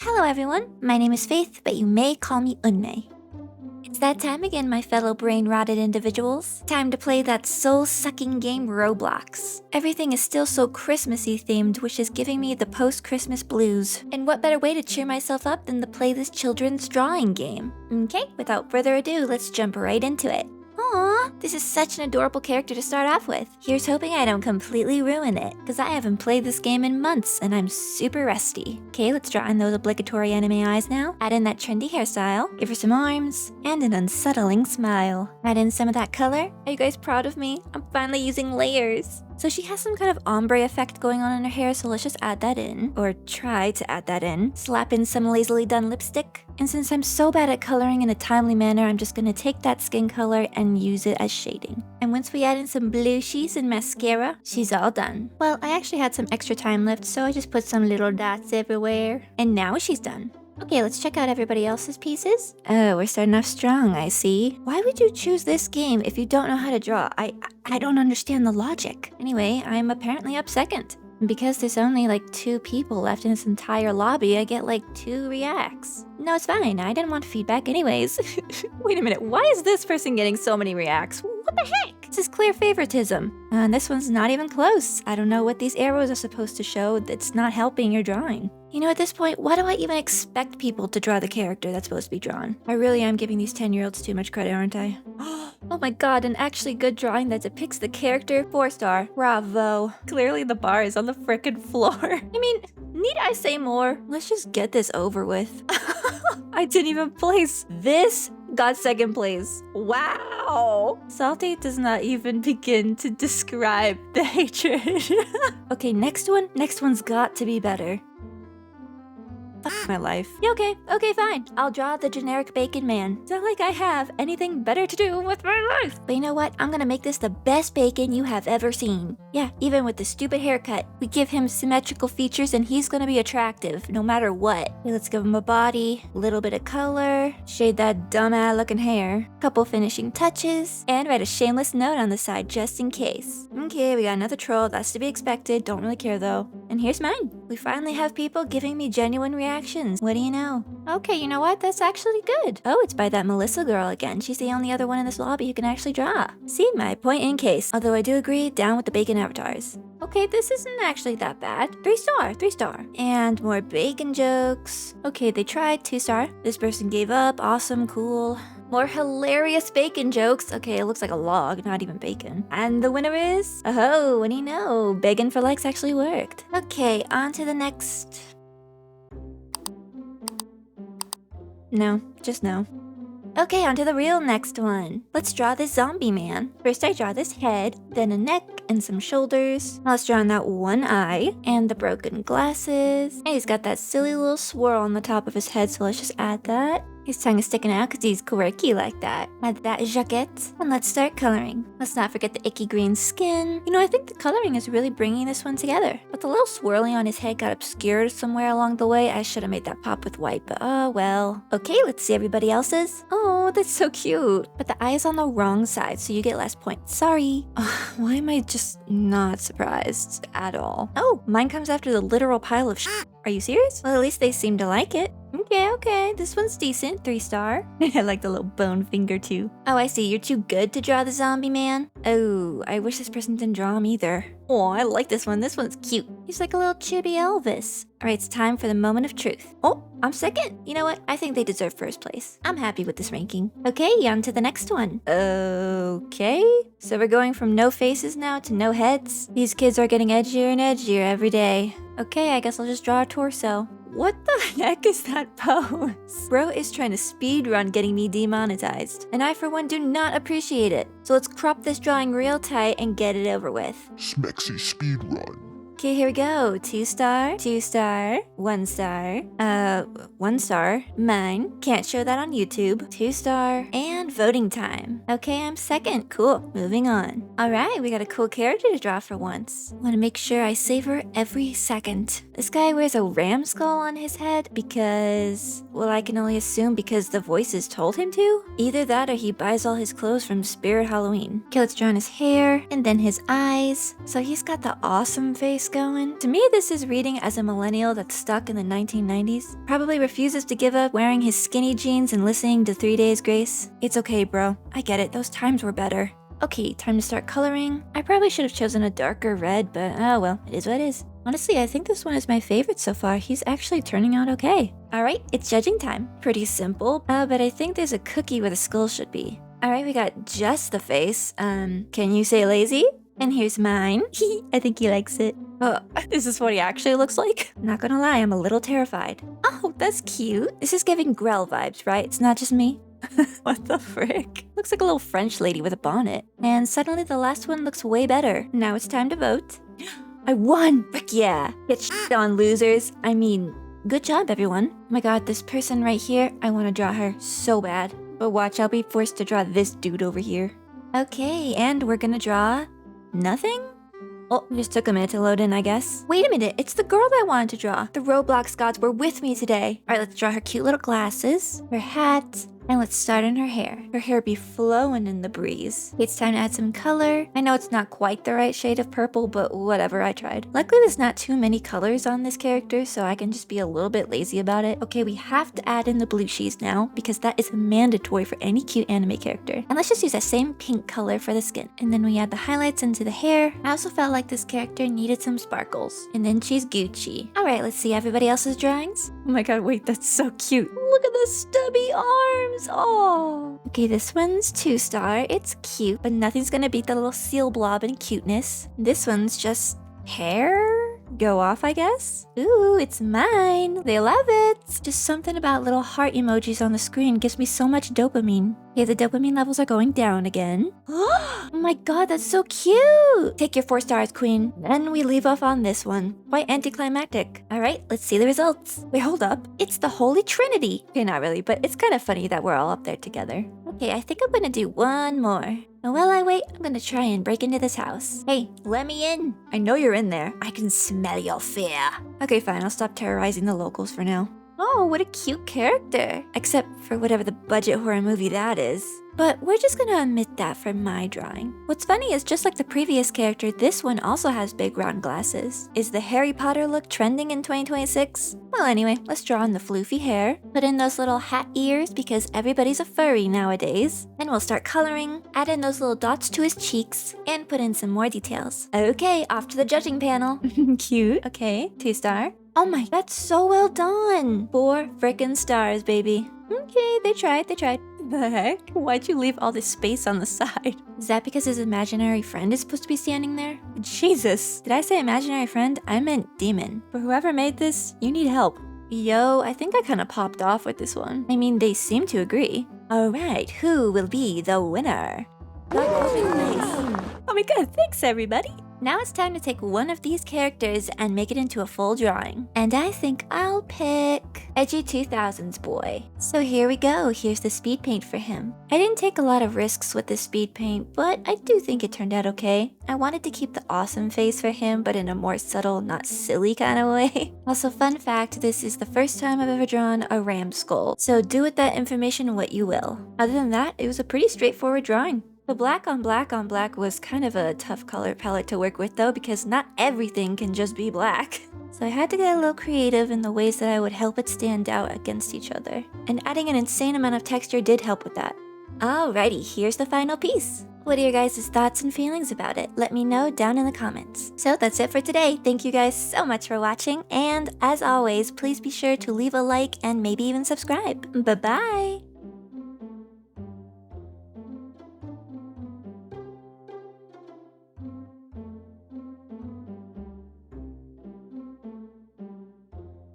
Hello everyone, my name is Faith, but you may call me Unmei. It's that time again, my fellow brain-rotted individuals. Time to play that soul-sucking game Roblox. Everything is still so Christmassy themed, which is giving me the post-Christmas blues. And what better way to cheer myself up than to play this children's drawing game? Okay, without further ado, let's jump right into it. Aww, this is such an adorable character to start off with. Here's hoping I don't completely ruin it, because I haven't played this game in months and I'm super rusty. Okay, let's draw in those obligatory anime eyes now. Add in that trendy hairstyle, give her some arms, and an unsettling smile. Add in some of that color. Are you guys proud of me? I'm finally using layers. So she has some kind of ombre effect going on in her hair, so let's just add that in. Or try to add that in. Slap in some lazily done lipstick. And since I'm so bad at coloring in a timely manner, I'm just gonna take that skin color and use it as shading. And once we add in some blushies and mascara, she's all done. Well, I actually had some extra time left, so I just put some little dots everywhere. And now she's done. Okay, let's check out everybody else's pieces. Oh, we're starting off strong, I see. Why would you choose this game if you don't know how to draw? I don't understand the logic. Anyway, I'm apparently up second. And because there's only like 2 people left in this entire lobby, I get like 2 reacts. No, it's fine. I didn't want feedback anyways. Wait a minute, why is this person getting so many reacts? What the heck? This is clear favoritism. And this one's not even close. I don't know what these arrows are supposed to show that's not helping your drawing. You know, at this point, why do I even expect people to draw the character that's supposed to be drawn? I really am giving these 10-year-olds too much credit, aren't I? Oh my god, an actually good drawing that depicts the character. 4-star. Bravo. Clearly the bar is on the frickin' floor. I mean, need I say more? Let's just get this over with. I didn't even place. This got second place. Wow. Salty does not even begin to describe the hatred. Okay, next one. Next one's got to be better. Fuck my life. Yeah, okay, fine. I'll draw the generic bacon man. It's not like I have anything better to do with my life. But you know what? I'm gonna make this the best bacon you have ever seen. Yeah, even with the stupid haircut. We give him symmetrical features and he's gonna be attractive no matter what. Okay, let's give him a body, a little bit of color, shade that dumb-ass looking hair, couple finishing touches, and write a shameless note on the side just in case. Okay, we got another troll. That's to be expected. Don't really care though. And here's mine. We finally have people giving me genuine reactions. What do you know? Okay, you know what? That's actually good. Oh, it's by that Melissa girl again. She's the only other one in this lobby who can actually draw. See, my point in case. Although I do agree, down with the bacon avatars. Okay, this isn't actually that bad. 3-star, 3-star. And more bacon jokes. Okay, they tried. 2-star. This person gave up. Awesome, cool. More hilarious bacon jokes. Okay, it looks like a log, not even bacon. And the winner is... Oh, what do you know? Begging for likes actually worked. Okay, on to the next... No, just no. Okay, on to the real next one. Let's draw this zombie man. First I draw this head, then a neck and some shoulders. Now let's draw in that one eye and the broken glasses. And he's got that silly little swirl on the top of his head, so let's just add that. His tongue is sticking out because he's quirky like that. Add that jacket, and let's start coloring. Let's not forget the icky green skin. You know, I think the coloring is really bringing this one together. But the little swirly on his head got obscured somewhere along the way. I should have made that pop with white, but oh well. Okay, let's see everybody else's. Oh, that's so cute. But the eye is on the wrong side, so you get less points. Sorry. Why am I just not surprised at all? Oh, mine comes after the literal pile of shit. Are you serious? Well, at least they seem to like it. Okay, this one's decent. 3-star. I like the little bone finger too. Oh, I see. You're too good to draw the zombie man. Oh, I wish this person didn't draw him either. Oh, I like this one. This one's cute. He's like a little chibi Elvis. All right, it's time for the moment of truth. Oh, I'm second. You know what? I think they deserve first place. I'm happy with this ranking. Okay, on to the next one. Okay, so we're going from no faces now to no heads. These kids are getting edgier and edgier every day. Okay, I guess I'll just draw a torso. What the heck is that pose? Bro is trying to speedrun getting me demonetized, and I for one do not appreciate it. So let's crop this drawing real tight and get it over with. Smexy speedrun. Okay, here we go. 2-star, 2-star, 1-star, 1-star, mine. Can't show that on YouTube. 2-star, and voting time. Okay, I'm second. Cool, moving on. All right, we got a cool character to draw for once. Want to make sure I savor every second. This guy wears a ram skull on his head because, well, I can only assume because the voices told him to. Either that or he buys all his clothes from Spirit Halloween. Okay, let's draw on his hair and then his eyes. So he's got the awesome face going. To me, this is reading as a millennial that's stuck in the 1990s. Probably refuses to give up wearing his skinny jeans and listening to 3 Days Grace. It's okay, bro. I get it. Those times were better. Okay, time to start coloring. I probably should have chosen a darker red, but oh well, it is what it is. Honestly, I think this one is my favorite so far. He's actually turning out okay. Alright, it's judging time. Pretty simple, but I think there's a cookie where the skull should be. Alright, we got just the face. Can you say lazy? And here's mine. I think he likes it. Is this what he actually looks like? Not gonna lie, I'm a little terrified. Oh, that's cute. This is giving Grell vibes, right? It's not just me. What the frick? Looks like a little French lady with a bonnet. And suddenly the last one looks way better. Now it's time to vote. I won! Frick yeah! Get shit on, losers. I mean, good job, everyone. Oh my god, this person right here, I want to draw her so bad. But watch, I'll be forced to draw this dude over here. Okay, and we're gonna draw... nothing? Oh, just took a minute to load in, I guess. Wait a minute, it's the girl that I wanted to draw. The Roblox gods were with me today. Alright, let's draw her cute little glasses, her hat, and let's start on her hair. Her hair be flowing in the breeze. It's time to add some color. I know it's not quite the right shade of purple, but whatever, I tried. Luckily, there's not too many colors on this character, so I can just be a little bit lazy about it. Okay, we have to add in the blushies now, because that is mandatory for any cute anime character. And let's just use that same pink color for the skin. And then we add the highlights into the hair. I also felt like this character needed some sparkles. And then she's Gucci. Alright, let's see everybody else's drawings. Oh my god, wait, that's so cute. Look at the stubby arms. Oh. Okay, this one's 2-star. It's cute, but nothing's gonna beat the little seal blob in cuteness. This one's just hair? Go off, I guess? Ooh, it's mine. They love it. Just something about little heart emojis on the screen gives me so much dopamine. Okay, the dopamine levels are going down again. Oh my god, that's so cute. Take your 4 stars, queen. Then we leave off on this one. Quite anticlimactic. All right, let's see the results. Wait, hold up. It's the Holy Trinity. Okay, not really, but it's kind of funny that we're all up there together. Okay, I think I'm gonna do one more. And while I wait, I'm gonna try and break into this house. Hey, let me in. I know you're in there. I can smell your fear. Okay, fine. I'll stop terrorizing the locals for now. Oh, what a cute character. Except for whatever the budget horror movie that is. But we're just gonna omit that from my drawing. What's funny is just like the previous character, this one also has big round glasses. Is the Harry Potter look trending in 2026? Well, anyway, let's draw on the floofy hair. Put in those little hat ears because everybody's a furry nowadays. And we'll start coloring. Add in those little dots to his cheeks. And put in some more details. Okay, off to the judging panel. Cute. Okay, 2-star. Oh my, that's so well done. 4 frickin' stars, baby. Okay, they tried. The heck? Why'd you leave all this space on the side? Is that because his imaginary friend is supposed to be standing there? Jesus, did I say imaginary friend? I meant demon. For whoever made this, you need help. Yo, I think I kind of popped off with this one. I mean, they seem to agree. Alright, who will be the winner? Oh my god, thanks everybody! Now it's time to take one of these characters and make it into a full drawing. And I think I'll pick Edgy 2000s boy. So here we go, here's the speed paint for him. I didn't take a lot of risks with this speed paint, but I do think it turned out okay. I wanted to keep the awesome face for him, but in a more subtle, not silly kind of way. Also, fun fact, this is the first time I've ever drawn a ram skull. So do with that information what you will. Other than that, it was a pretty straightforward drawing. The black on black on black was kind of a tough color palette to work with though, because not everything can just be black. So I had to get a little creative in the ways that I would help it stand out against each other. And adding an insane amount of texture did help with that. Alrighty, here's the final piece. What are your guys' thoughts and feelings about it? Let me know down in the comments. So that's it for today. Thank you guys so much for watching. And as always, please be sure to leave a like and maybe even subscribe. Bye-bye!